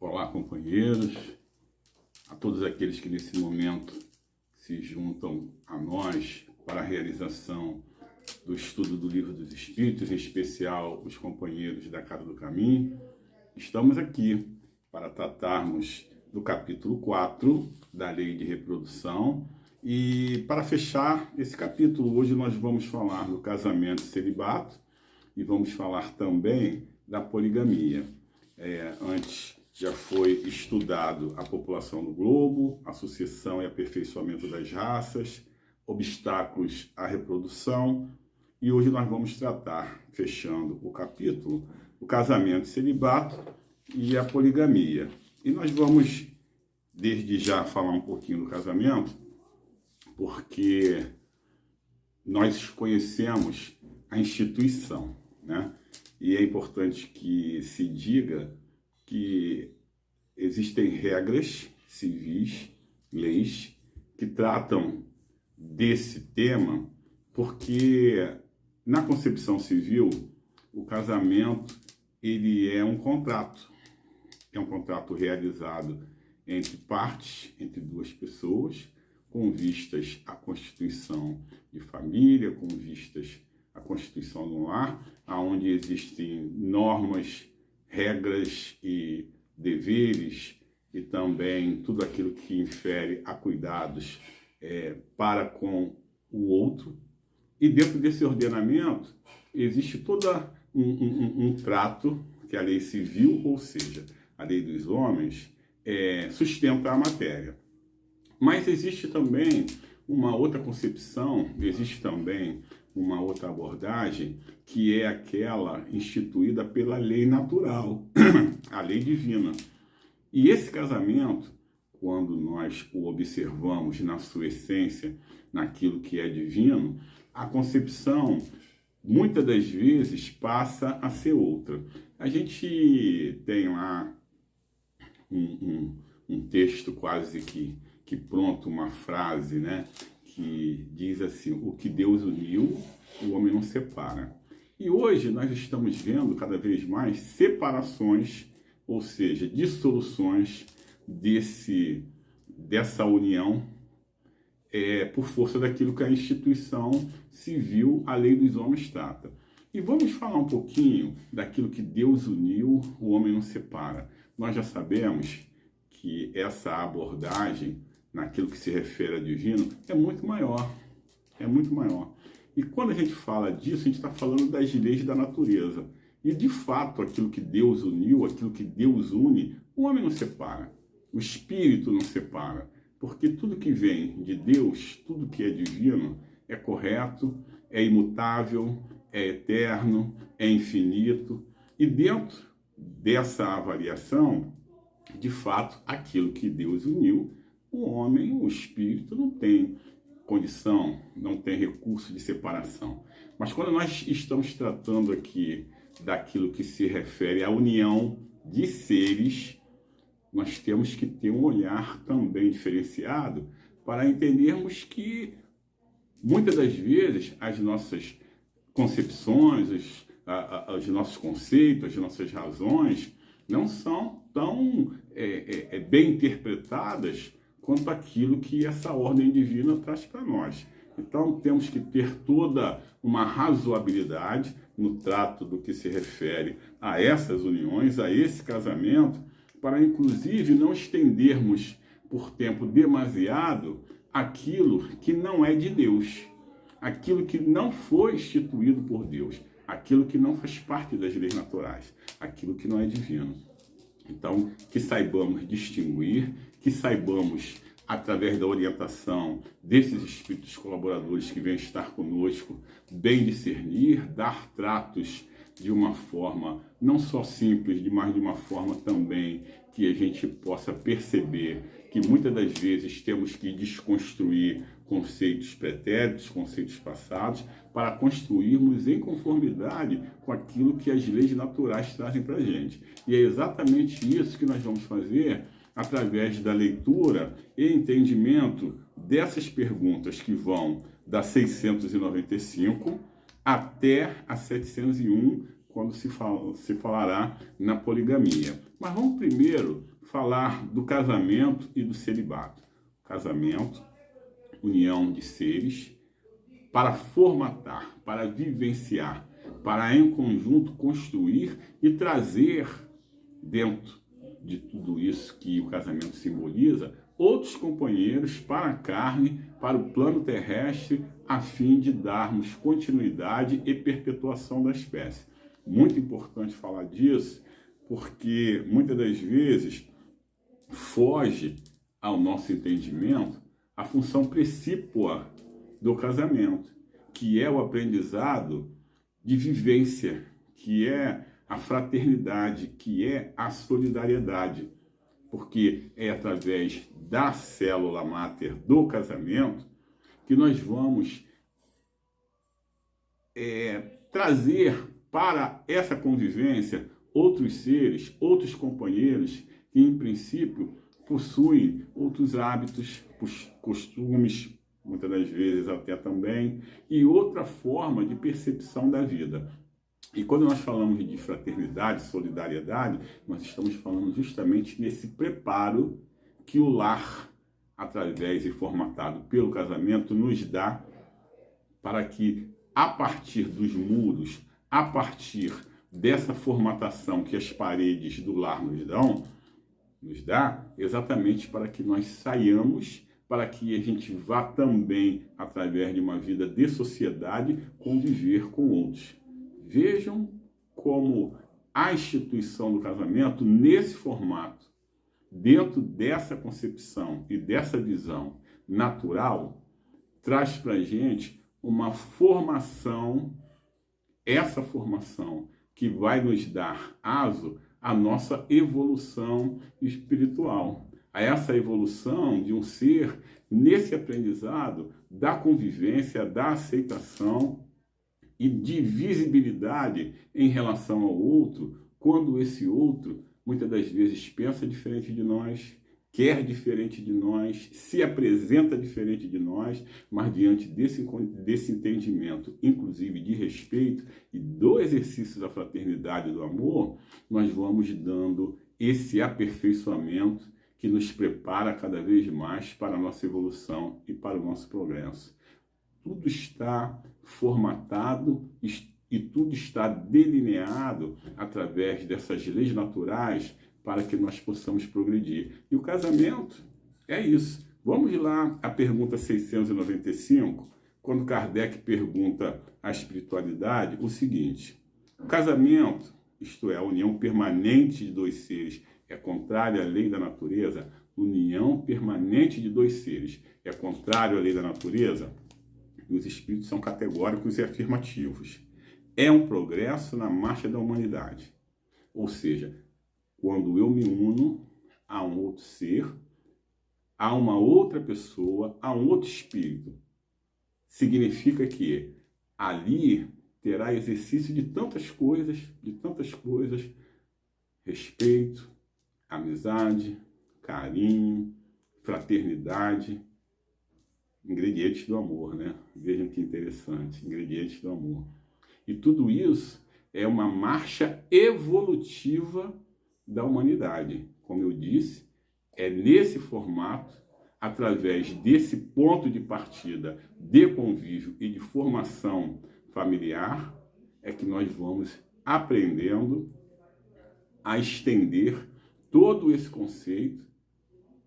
Olá, companheiros, a todos aqueles que nesse momento se juntam a nós para a realização do estudo do Livro dos Espíritos, em especial os companheiros da Casa do Caminho. Estamos aqui para tratarmos do capítulo 4 da Lei de Reprodução. E para fechar esse capítulo, hoje nós vamos falar do casamento e celibato e vamos falar também da poligamia. Antes já foi estudado a população do globo, a sucessão e aperfeiçoamento das raças, obstáculos à reprodução, e hoje nós vamos tratar, fechando o capítulo, o casamento e celibato e a poligamia. E nós vamos, desde já, falar um pouquinho do casamento, porque nós conhecemos a instituição, né? E é importante que se diga que existem regras civis, leis, que tratam desse tema, porque na concepção civil, o casamento ele é um contrato realizado entre partes, entre duas pessoas, com vistas à constituição de família, com vistas à constituição do lar, onde existem normas, regras e deveres e também tudo aquilo que infere a cuidados para com o outro. E dentro desse ordenamento existe todo um trato que a lei civil, ou seja, a lei dos homens, sustenta a matéria. Mas existe também uma outra concepção, existe também uma outra abordagem, que é aquela instituída pela lei natural, a lei divina. E esse casamento, quando nós o observamos na sua essência, naquilo que é divino, a concepção, muitas das vezes, passa a ser outra. A gente tem lá um texto quase que pronto, uma frase, né, que diz assim: o que Deus uniu, o homem não separa. E hoje nós estamos vendo cada vez mais separações, ou seja, dissoluções dessa união por força daquilo que a instituição civil, a lei dos homens, trata. E vamos falar um pouquinho daquilo que Deus uniu, o homem não separa. Nós já sabemos que essa abordagem, naquilo que se refere a divino, é muito maior. E quando a gente fala disso, a gente está falando das leis da natureza. E, de fato, aquilo que Deus uniu, aquilo que Deus une, o homem não separa. O espírito não separa. Porque tudo que vem de Deus, tudo que é divino, é correto, é imutável, é eterno, é infinito. E dentro dessa avaliação, de fato, aquilo que Deus uniu, o homem, o espírito, não tem condição, não tem recurso de separação. Mas quando nós estamos tratando aqui daquilo que se refere à união de seres, nós temos que ter um olhar também diferenciado para entendermos que, muitas das vezes, as nossas concepções, os nossos conceitos, as nossas razões não são tão bem interpretadas quanto aquilo que essa ordem divina traz para nós. Então, temos que ter toda uma razoabilidade no trato do que se refere a essas uniões, a esse casamento, para, inclusive, não estendermos por tempo demasiado aquilo que não é de Deus, aquilo que não foi instituído por Deus, aquilo que não faz parte das leis naturais, aquilo que não é divino. Então, que saibamos distinguir, que saibamos, através da orientação desses espíritos colaboradores que vêm estar conosco, bem discernir, dar tratos de uma forma não só simples, mas de uma forma também que a gente possa perceber que muitas das vezes temos que desconstruir conceitos pretéritos, conceitos passados, para construirmos em conformidade com aquilo que as leis naturais trazem para a gente. E é exatamente isso que nós vamos fazer através da leitura e entendimento dessas perguntas que vão da 695 até a 701, quando se falará na poligamia. Mas vamos primeiro falar do casamento e do celibato. Casamento, união de seres, para formatar, para vivenciar, para em conjunto construir e trazer dentro de tudo isso que o casamento simboliza, outros companheiros para a carne, para o plano terrestre, a fim de darmos continuidade e perpetuação da espécie. Muito importante falar disso, porque muitas das vezes foge ao nosso entendimento a função precípua do casamento, que é o aprendizado de vivência, que é a fraternidade, que é a solidariedade, porque é através da célula máter do casamento que nós vamos trazer para essa convivência outros seres, outros companheiros que, em princípio, possuem outros hábitos, costumes, muitas das vezes até também, e outra forma de percepção da vida. E quando nós falamos de fraternidade, solidariedade, nós estamos falando justamente nesse preparo que o lar, através e formatado pelo casamento, nos dá para que, a partir dos muros, a partir dessa formatação que as paredes do lar nos dá, exatamente para que nós saiamos, para que a gente vá também, através de uma vida de sociedade, conviver com outros. Vejam como a instituição do casamento, nesse formato, dentro dessa concepção e dessa visão natural, traz para a gente uma formação, essa formação que vai nos dar aso à nossa evolução espiritual, a essa evolução de um ser nesse aprendizado da convivência, da aceitação e de visibilidade em relação ao outro, quando esse outro, muitas das vezes, pensa diferente de nós, quer diferente de nós, se apresenta diferente de nós, mas diante desse entendimento, inclusive de respeito e do exercício da fraternidade e do amor, nós vamos dando esse aperfeiçoamento que nos prepara cada vez mais para a nossa evolução e para o nosso progresso. Tudo está formatado e tudo está delineado através dessas leis naturais para que nós possamos progredir. E o casamento é isso. Vamos lá à pergunta 695, quando Kardec pergunta à espiritualidade o seguinte: o casamento, isto é, a união permanente de dois seres, é contrária à lei da natureza? União permanente de dois seres é contrário à lei da natureza? E os espíritos são categóricos e afirmativos. É um progresso na marcha da humanidade. Ou seja, quando eu me uno a um outro ser, a uma outra pessoa, a um outro espírito, significa que ali terá exercício de tantas coisas, respeito, amizade, carinho, fraternidade, ingredientes do amor, né? Vejam que interessante, ingredientes do amor. E tudo isso é uma marcha evolutiva da humanidade. Como eu disse, é nesse formato, através desse ponto de partida de convívio e de formação familiar, é que nós vamos aprendendo a estender todo esse conceito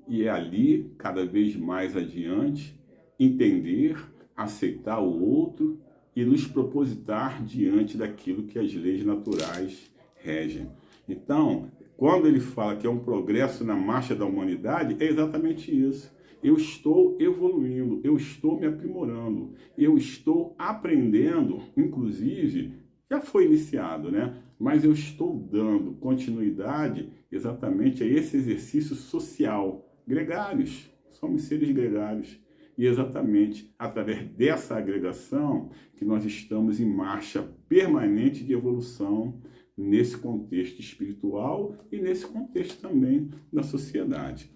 e é ali, cada vez mais adiante, entender, aceitar o outro e nos propositar diante daquilo que as leis naturais regem. Então, quando ele fala que é um progresso na marcha da humanidade, é exatamente isso. Eu estou evoluindo, eu estou me aprimorando, eu estou aprendendo, inclusive, já foi iniciado, né? Mas eu estou dando continuidade exatamente a esse exercício social. Gregários, somos seres gregários. E exatamente através dessa agregação que nós estamos em marcha permanente de evolução nesse contexto espiritual e nesse contexto também da sociedade.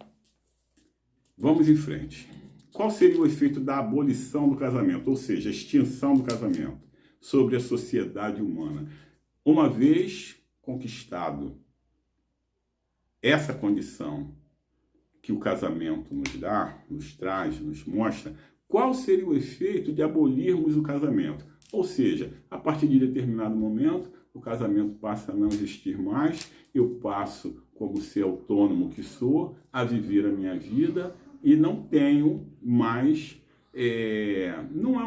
Vamos em frente. Qual seria o efeito da abolição do casamento, ou seja, a extinção do casamento sobre a sociedade humana? Uma vez conquistado essa condição que o casamento nos dá, nos traz, nos mostra, qual seria o efeito de abolirmos o casamento? Ou seja, a partir de determinado momento, o casamento passa a não existir mais, eu passo, como ser autônomo que sou, a viver a minha vida e não tenho mais, não é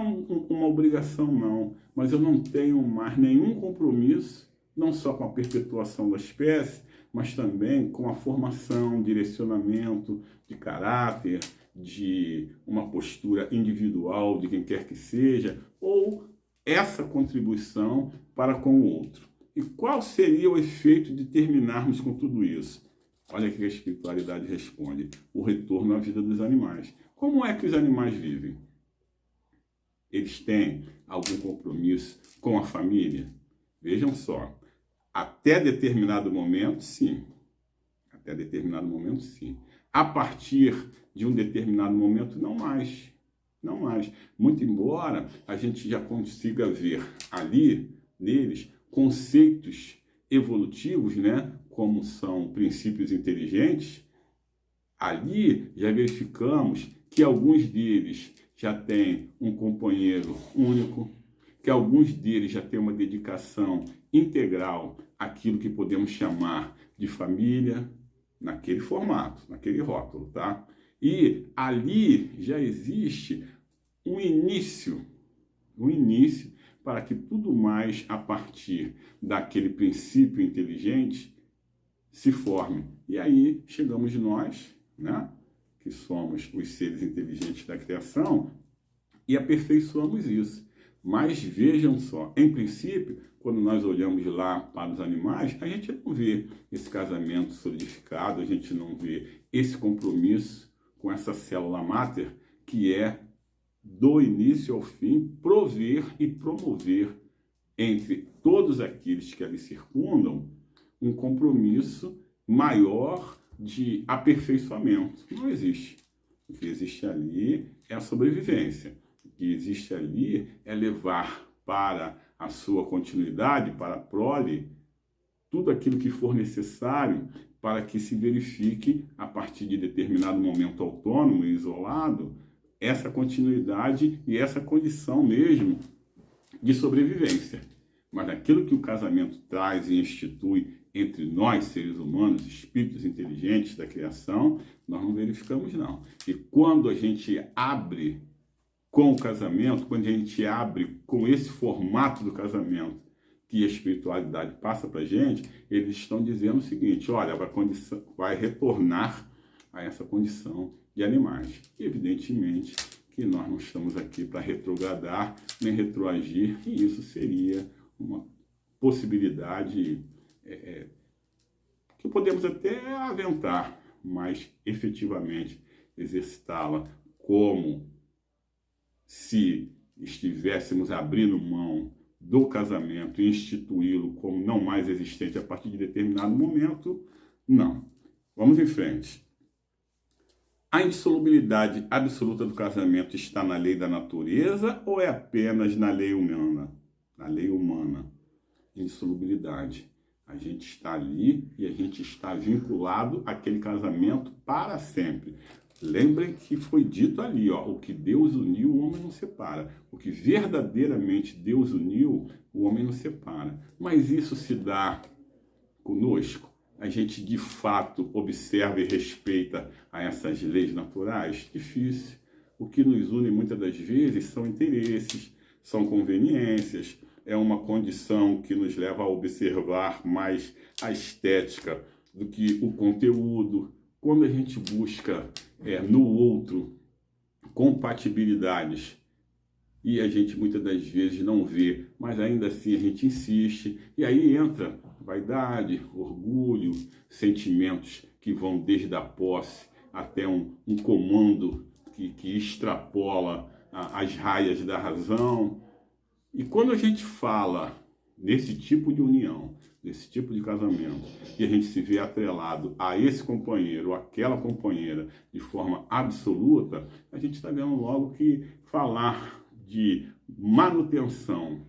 uma obrigação não, mas eu não tenho mais nenhum compromisso, não só com a perpetuação da espécie, mas também com a formação, direcionamento de caráter, de uma postura individual de quem quer que seja, ou essa contribuição para com o outro. E qual seria o efeito de terminarmos com tudo isso? Olha o que a espiritualidade responde: o retorno à vida dos animais. Como é que os animais vivem? Eles têm algum compromisso com a família? Vejam só, até determinado momento, sim. Até determinado momento, sim. A partir de um determinado momento, não mais. Não mais. Muito embora a gente já consiga ver ali, neles, conceitos evolutivos, né? Como são princípios inteligentes, ali já verificamos que alguns deles já têm um companheiro único, que alguns deles já têm uma dedicação integral àquilo que podemos chamar de família, naquele formato, naquele rótulo, tá? E ali já existe um início para que tudo mais a partir daquele princípio inteligente se forme. E aí chegamos nós, né, que somos os seres inteligentes da criação, e aperfeiçoamos isso. Mas vejam só, em princípio, quando nós olhamos lá para os animais, a gente não vê esse casamento solidificado, a gente não vê esse compromisso com essa célula máter, que é, do início ao fim, prover e promover entre todos aqueles que ali circundam um compromisso maior de aperfeiçoamento. Não existe. O que existe ali é a sobrevivência. O que existe ali é levar para a sua continuidade, para a prole, tudo aquilo que for necessário para que se verifique, a partir de determinado momento autônomo e isolado, essa continuidade e essa condição mesmo de sobrevivência. Mas aquilo que o casamento traz e institui entre nós, seres humanos, espíritos inteligentes da criação, nós não verificamos, não. E quando a gente abre com o casamento, quando a gente abre com esse formato do casamento que a espiritualidade passa para a gente, eles estão dizendo o seguinte: olha, vai retornar a essa condição de animais. E, evidentemente, que nós não estamos aqui para retrogradar, nem retroagir, e isso seria uma possibilidade que podemos até aventar, mas efetivamente exercitá-la como se estivéssemos abrindo mão do casamento e instituí-lo como não mais existente a partir de determinado momento, não. Vamos em frente. A indissolubilidade absoluta do casamento está na lei da natureza ou é apenas na lei humana? Na lei humana. Indissolubilidade. A gente está ali e a gente está vinculado àquele casamento para sempre. Lembrem que foi dito ali, ó, o que Deus uniu, o homem não separa. O que verdadeiramente Deus uniu, o homem não separa. Mas isso se dá conosco? A gente de fato observa e respeita a essas leis naturais? Difícil. O que nos une muitas das vezes são interesses, são conveniências, é uma condição que nos leva a observar mais a estética do que o conteúdo. Quando a gente busca no outro compatibilidades e a gente muitas das vezes não vê, mas ainda assim a gente insiste, e aí entra vaidade, orgulho, sentimentos que vão desde a posse até um comando que extrapola as raias da razão. E quando a gente fala nesse tipo de união, nesse tipo de casamento, e a gente se vê atrelado a esse companheiro ou aquela companheira de forma absoluta, a gente está vendo logo que falar de manutenção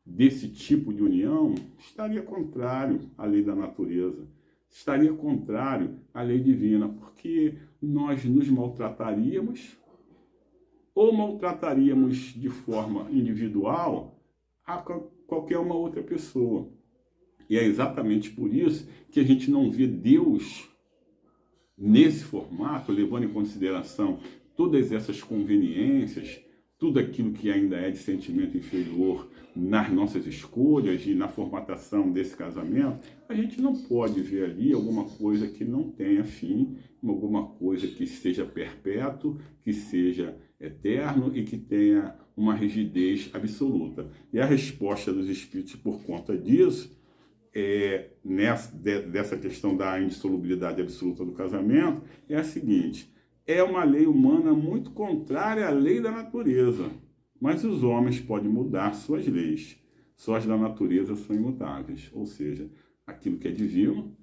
desse tipo de união estaria contrário à lei da natureza. estaria contrário à lei divina, porque nós nos maltrataríamos ou maltrataríamos de forma individual a qualquer uma outra pessoa. E é exatamente por isso que a gente não vê Deus nesse formato, levando em consideração todas essas conveniências, tudo aquilo que ainda é de sentimento inferior nas nossas escolhas e na formatação desse casamento. A gente não pode ver ali alguma coisa que não tenha fim, alguma coisa que seja perpétuo, que seja eterno e que tenha uma rigidez absoluta. E a resposta dos Espíritos por conta disso, dessa questão da indissolubilidade absoluta do casamento, é a seguinte: é uma lei humana muito contrária à lei da natureza, mas os homens podem mudar suas leis, só as da natureza são imutáveis, ou seja, aquilo que é divino,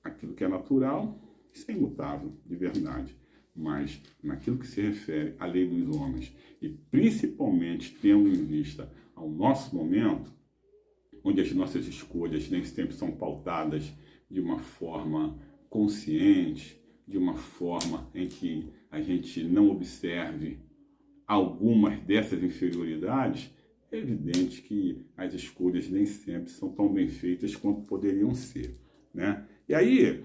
aquilo que é natural, isso é imutável, de verdade. Mas naquilo que se refere à lei dos homens, e principalmente tendo em vista ao nosso momento, onde as nossas escolhas nem sempre são pautadas de uma forma consciente, de uma forma em que a gente não observe algumas dessas inferioridades, é evidente que as escolhas nem sempre são tão bem feitas quanto poderiam ser, né? E aí,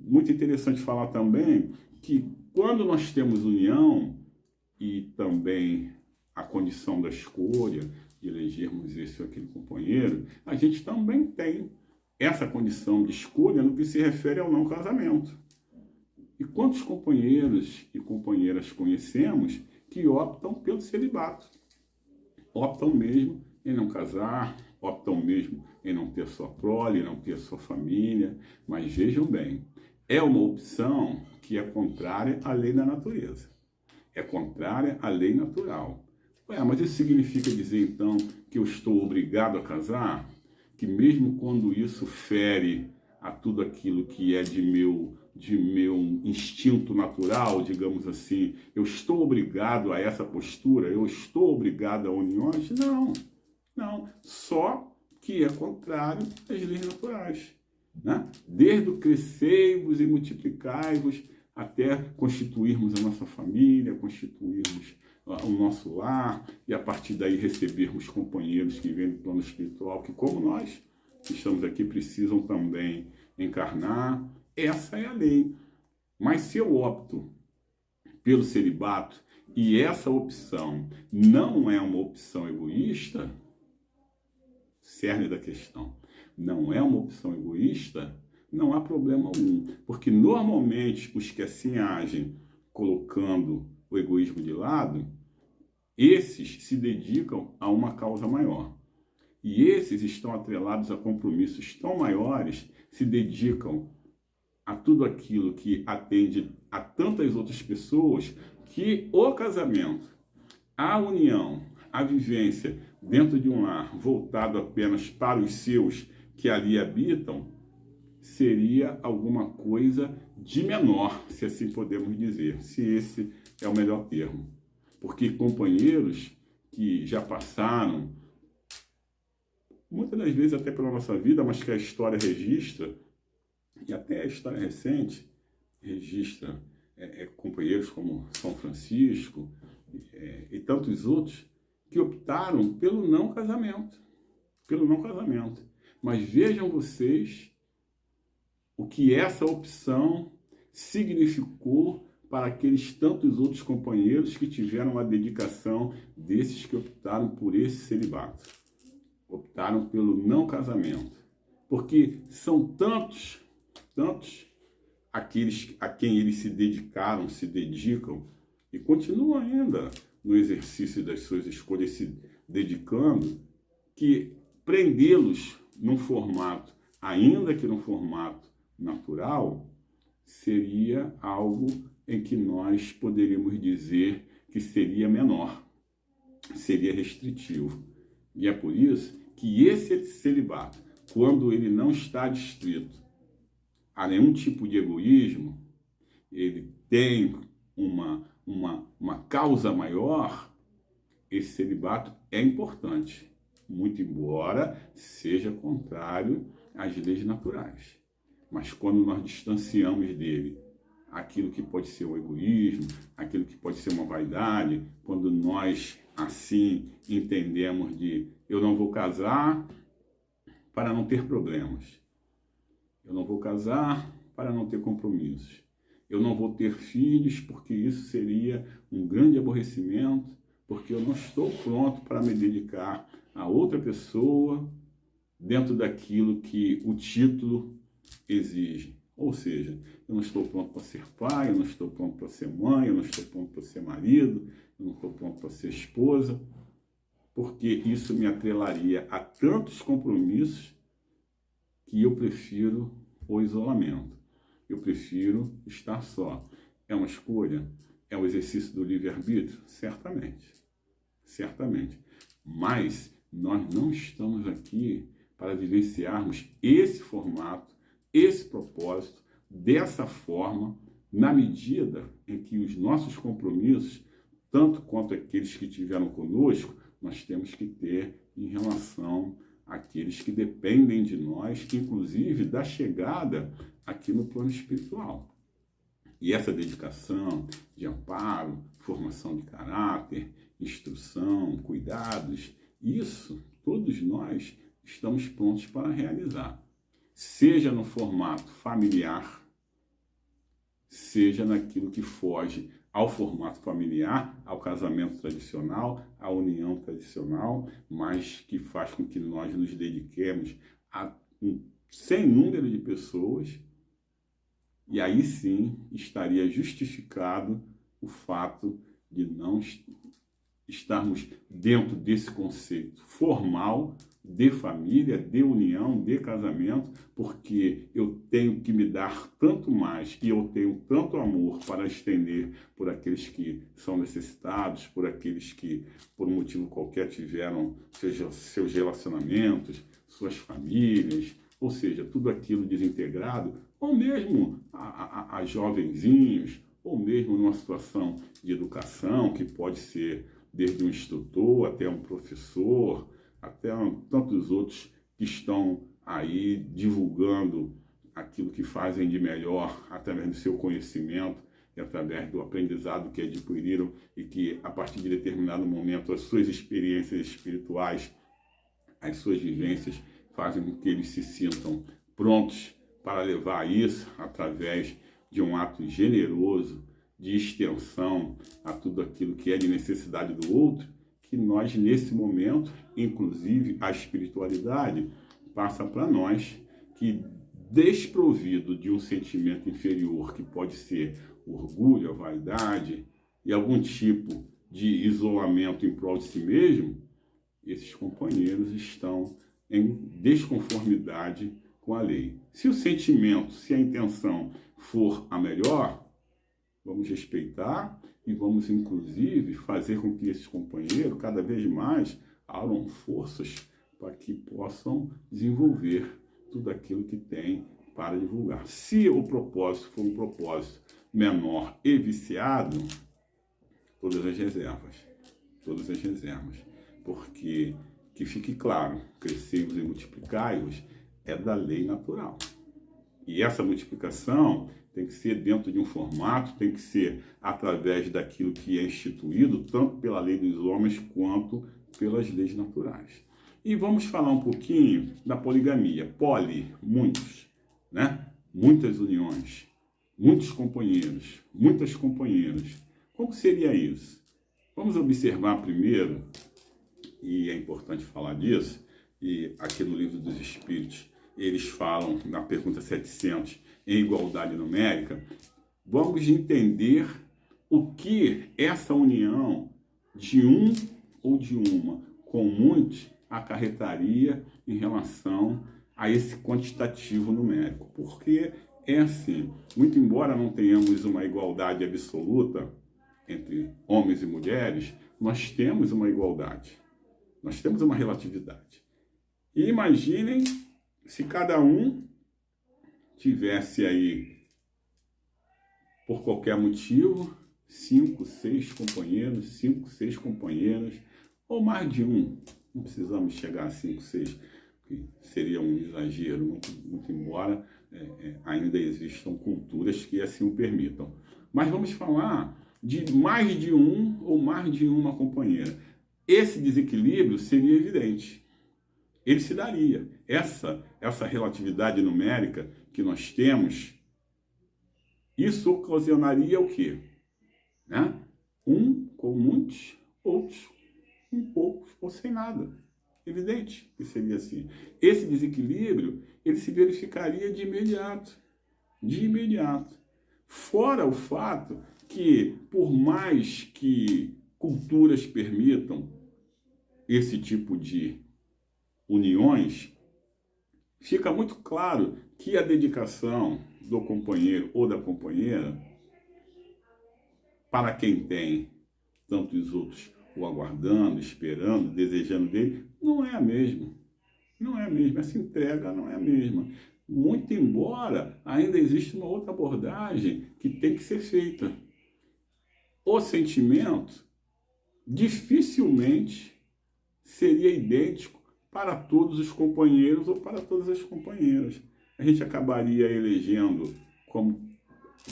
muito interessante falar também que quando nós temos união e também a condição da escolha, de elegermos esse ou aquele companheiro, a gente também tem essa condição de escolha no que se refere ao não casamento. E quantos companheiros e companheiras conhecemos que optam pelo celibato? Optam mesmo em não casar, optam mesmo em não ter sua prole, não ter sua família. Mas vejam bem, é uma opção que é contrária à lei da natureza. É contrária à lei natural. Mas isso significa dizer, então, que eu estou obrigado a casar? Que mesmo quando isso fere a tudo aquilo que é de meu instinto natural, digamos assim, eu estou obrigado a essa postura? Eu estou obrigado a uniões? Não. Só que é contrário às leis naturais, né? Desde o crescei-vos e multiplicai-vos até constituirmos a nossa família, constituirmos o nosso lar, e a partir daí recebermos companheiros que vêm do plano espiritual, que como nós que estamos aqui precisam também encarnar. Essa é a lei. Mas se eu opto pelo celibato e essa opção não é uma opção egoísta, cerne da questão, não é uma opção egoísta, não há problema algum, porque normalmente os que assim agem, colocando o egoísmo de lado, esses se dedicam a uma causa maior. E esses estão atrelados a compromissos tão maiores, se dedicam a tudo aquilo que atende a tantas outras pessoas, que o casamento, a união, a vivência dentro de um lar voltado apenas para os seus que ali habitam, seria alguma coisa de menor, se assim podemos dizer, se esse é o melhor termo. Porque companheiros que já passaram, muitas das vezes até pela nossa vida, mas que a história registra, e até a história recente registra companheiros como São Francisco e tantos outros, que optaram pelo não casamento. Mas vejam vocês o que essa opção significou para aqueles tantos outros companheiros que tiveram a dedicação desses que optaram por esse celibato. Optaram pelo não casamento. Porque são tantos aqueles a quem eles se dedicaram, se dedicam e continuam ainda no exercício das suas escolhas se dedicando, que prendê-los num formato, ainda que num formato natural, seria algo em que nós poderíamos dizer que seria menor, seria restritivo. E é por isso que esse celibato, quando ele não está distrito a nenhum tipo de egoísmo, ele tem uma causa maior, esse celibato é importante, muito embora seja contrário às leis naturais. Mas quando nós distanciamos dele aquilo que pode ser o egoísmo, aquilo que pode ser uma vaidade, quando nós assim entendemos de eu não vou casar para não ter problemas, eu não vou casar para não ter compromissos, eu não vou ter filhos porque isso seria um grande aborrecimento, porque eu não estou pronto para me dedicar a outra pessoa dentro daquilo que o título exige. Ou seja, eu não estou pronto para ser pai, eu não estou pronto para ser mãe, eu não estou pronto para ser marido, eu não estou pronto para ser esposa, porque isso me atrelaria a tantos compromissos que eu prefiro o isolamento. Eu prefiro estar só. É uma escolha? É o exercício do livre-arbítrio? Certamente. Certamente. Mas nós não estamos aqui para vivenciarmos esse formato, esse propósito, dessa forma, na medida em que os nossos compromissos, tanto quanto aqueles que tiveram conosco, nós temos que ter em relação àqueles que dependem de nós, inclusive da chegada aqui no plano espiritual. E essa dedicação de amparo, formação de caráter, instrução, cuidados, isso todos nós estamos prontos para realizar. Seja no formato familiar, seja naquilo que foge ao formato familiar, ao casamento tradicional, à união tradicional, mas que faz com que nós nos dediquemos a um sem número de pessoas, e aí sim estaria justificado o fato de não estarmos dentro desse conceito formal de família, de união, de casamento, porque eu tenho que me dar tanto mais e eu tenho tanto amor para estender por aqueles que são necessitados, por aqueles que, por um motivo qualquer, tiveram seus relacionamentos, suas famílias, ou seja, tudo aquilo desintegrado, ou mesmo a jovenzinhos, ou mesmo numa situação de educação, que pode ser desde um instrutor até um professor, até tantos outros que estão aí divulgando aquilo que fazem de melhor através do seu conhecimento e através do aprendizado que adquiriram e que, a partir de determinado momento, as suas experiências espirituais, as suas vivências, fazem com que eles se sintam prontos para levar isso através de um ato generoso de extensão a tudo aquilo que é de necessidade do outro, que nós, nesse momento, inclusive a espiritualidade, passa para nós que, desprovido de um sentimento inferior, que pode ser o orgulho, a vaidade e algum tipo de isolamento em prol de si mesmo, esses companheiros estão em desconformidade com a lei. Se o sentimento, se a intenção for a melhor, vamos respeitar e vamos, inclusive, fazer com que esses companheiros, cada vez mais, abram forças para que possam desenvolver tudo aquilo que tem para divulgar. Se o propósito for um propósito menor e viciado, todas as reservas, porque, que fique claro, crescei-vos e multiplicai-vos é da lei natural. E essa multiplicação tem que ser dentro de um formato, tem que ser através daquilo que é instituído, tanto pela lei dos homens quanto pelas leis naturais. E vamos falar um pouquinho da poligamia. Poli, muitos, né? Muitas uniões, muitos companheiros, muitas companheiras. Como seria isso? Vamos observar primeiro, e é importante falar disso, e aqui no Livro dos Espíritos, eles falam, na pergunta 700, em igualdade numérica. Vamos entender o que essa união de um ou de uma com muitos acarretaria em relação a esse quantitativo numérico. Porque é assim, muito embora não tenhamos uma igualdade absoluta entre homens e mulheres, nós temos uma igualdade, nós temos uma relatividade. E imaginem se cada um tivesse aí, por qualquer motivo, 5, 6 companheiros, ou mais de um. Não precisamos chegar a 5, 6, que seria um exagero, muito embora ainda existam culturas que assim o permitam. Mas vamos falar de mais de um ou mais de uma companheira. Esse desequilíbrio seria evidente. Ele se daria. Essa relatividade numérica que nós temos, isso ocasionaria o quê? Né? Um com muitos, outros com poucos ou sem nada. Evidente que seria assim. Esse desequilíbrio, ele se verificaria de imediato. De imediato. Fora o fato que, por mais que culturas permitam esse tipo de uniões, fica muito claro que a dedicação do companheiro ou da companheira, para quem tem tantos outros o aguardando, esperando, desejando dele, não é a mesma. Não é a mesma. Essa entrega não é a mesma. Muito embora ainda exista uma outra abordagem que tem que ser feita. O sentimento dificilmente seria idêntico para todos os companheiros ou para todas as companheiras. A gente acabaria elegendo, como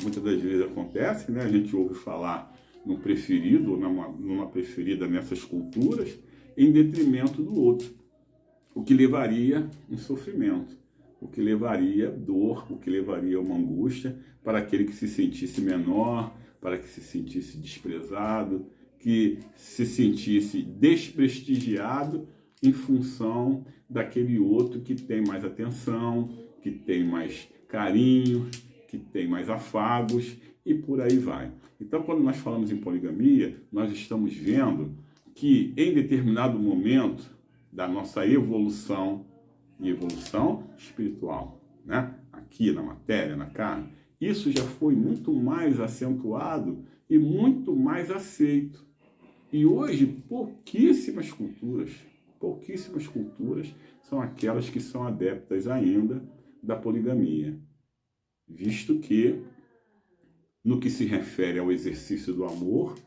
muitas das vezes acontece, né? A gente ouve falar no preferido ou numa preferida nessas culturas, em detrimento do outro, o que levaria um sofrimento, o que levaria dor, o que levaria uma angústia para aquele que se sentisse menor, para que se sentisse desprezado, que se sentisse desprestigiado em função daquele outro que tem mais atenção, que tem mais carinho, que tem mais afagos e por aí vai. Então, quando nós falamos em poligamia, nós estamos vendo que em determinado momento da nossa evolução, e evolução espiritual, né? Aqui na matéria, na carne, isso já foi muito mais acentuado e muito mais aceito. E hoje, pouquíssimas culturas são aquelas que são adeptas ainda da poligamia, visto que, no que se refere ao exercício do amor,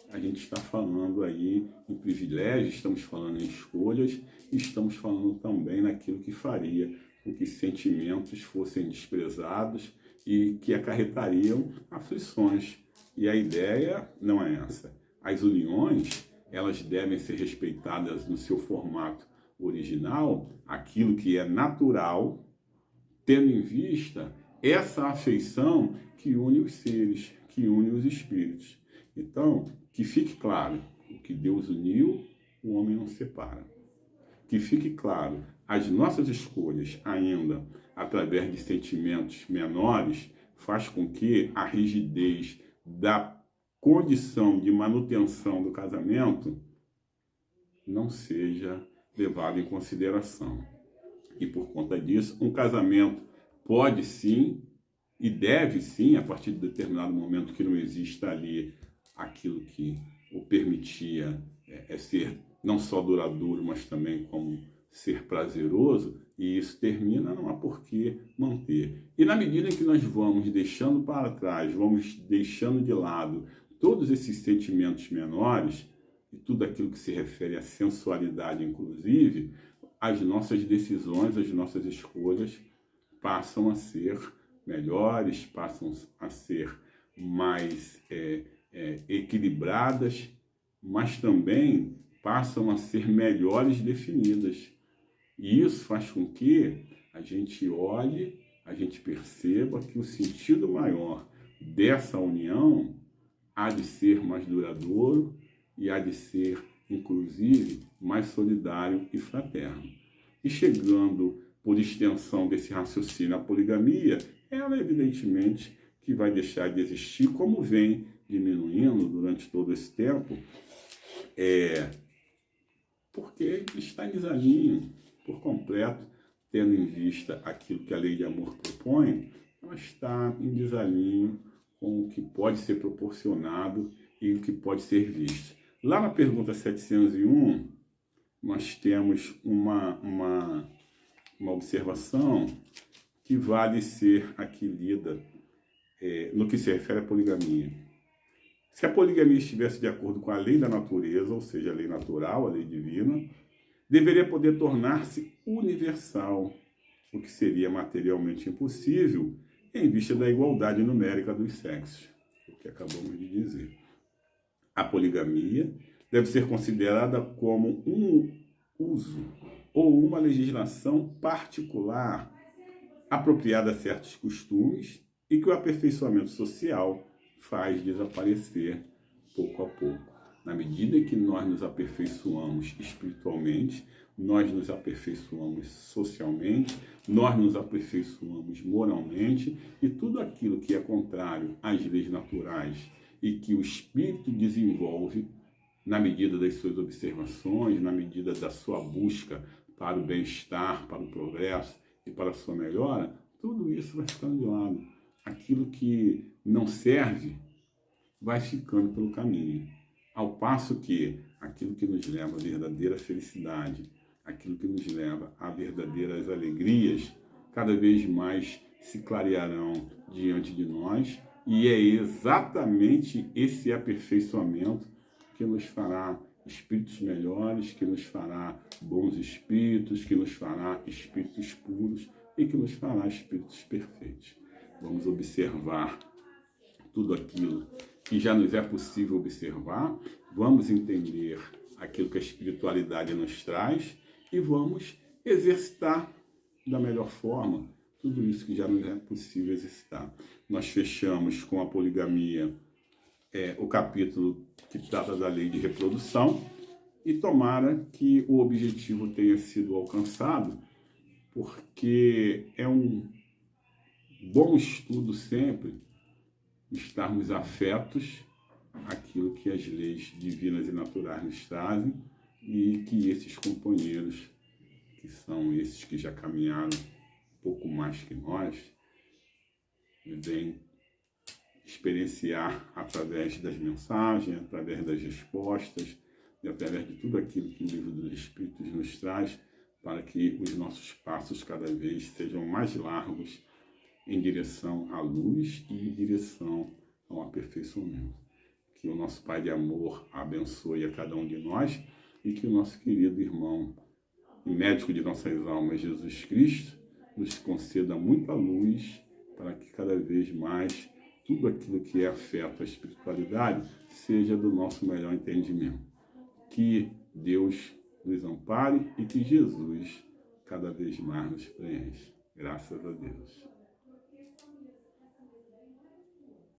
a gente está falando aí em privilégios, estamos falando em escolhas, e estamos falando também naquilo que faria com que sentimentos fossem desprezados e que acarretariam aflições. E a ideia não é essa. As uniões, elas devem ser respeitadas no seu formato original, aquilo que é natural, tendo em vista essa afeição que une os seres, que une os espíritos. Então, que fique claro, o que Deus uniu, o homem não separa. Que fique claro, as nossas escolhas ainda, através de sentimentos menores, faz com que a rigidez da condição de manutenção do casamento não seja levada em consideração. E por conta disso, um casamento pode sim e deve sim, a partir de determinado momento que não exista ali aquilo que o permitia ser não só duradouro, mas também como ser prazeroso, e isso termina, não há por que manter. E na medida em que nós vamos deixando para trás, vamos deixando de lado todos esses sentimentos menores, e tudo aquilo que se refere à sensualidade, inclusive, as nossas decisões, as nossas escolhas passam a ser melhores, passam a ser mais equilibradas, mas também passam a ser melhores definidas. E isso faz com que a gente olhe, a gente perceba que o sentido maior dessa união há de ser mais duradouro e há de ser, inclusive, mais solidário e fraterno. E chegando, por extensão desse raciocínio, à poligamia, ela, evidentemente, que vai deixar de existir, como vem diminuindo durante todo esse tempo, porque está em desalinho por completo, tendo em vista aquilo que a lei de amor propõe, ela está em desalinho com o que pode ser proporcionado e o que pode ser visto. Lá na pergunta 701, nós temos uma observação que vale ser aqui lida no que se refere à poligamia. Se a poligamia estivesse de acordo com a lei da natureza, ou seja, a lei natural, a lei divina, deveria poder tornar-se universal o que seria materialmente impossível em vista da igualdade numérica dos sexos, o que acabamos de dizer. A poligamia deve ser considerada como um uso ou uma legislação particular apropriada a certos costumes e que o aperfeiçoamento social faz desaparecer pouco a pouco. Na medida que nós nos aperfeiçoamos espiritualmente, nós nos aperfeiçoamos socialmente, nós nos aperfeiçoamos moralmente, e tudo aquilo que é contrário às leis naturais e que o espírito desenvolve na medida das suas observações, na medida da sua busca para o bem-estar, para o progresso e para a sua melhora, tudo isso vai ficando de lado. Aquilo que não serve vai ficando pelo caminho. Ao passo que aquilo que nos leva à verdadeira felicidade, aquilo que nos leva a verdadeiras alegrias, cada vez mais se clarearão diante de nós, e é exatamente esse aperfeiçoamento que nos fará espíritos melhores, que nos fará bons espíritos, que nos fará espíritos puros e que nos fará espíritos perfeitos. Vamos observar tudo aquilo que já nos é possível observar, vamos entender aquilo que a espiritualidade nos traz e vamos exercitar da melhor forma tudo isso que já nos é possível exercitar. Nós fechamos com a poligamia o capítulo que trata da lei de reprodução e tomara que o objetivo tenha sido alcançado, porque é um bom estudo sempre estarmos afetos àquilo que as leis divinas e naturais nos trazem e que esses companheiros, que são esses que já caminharam um pouco mais que nós, vêm experienciar através das mensagens, através das respostas e através de tudo aquilo que o Livro dos Espíritos nos traz, para que os nossos passos cada vez sejam mais largos em direção à luz e em direção ao aperfeiçoamento. Que o nosso Pai de amor abençoe a cada um de nós e que o nosso querido irmão e médico de nossas almas, Jesus Cristo, nos conceda muita luz para que cada vez mais tudo aquilo que é afeto à espiritualidade seja do nosso melhor entendimento. Que Deus nos ampare e que Jesus cada vez mais nos preencha. Graças a Deus.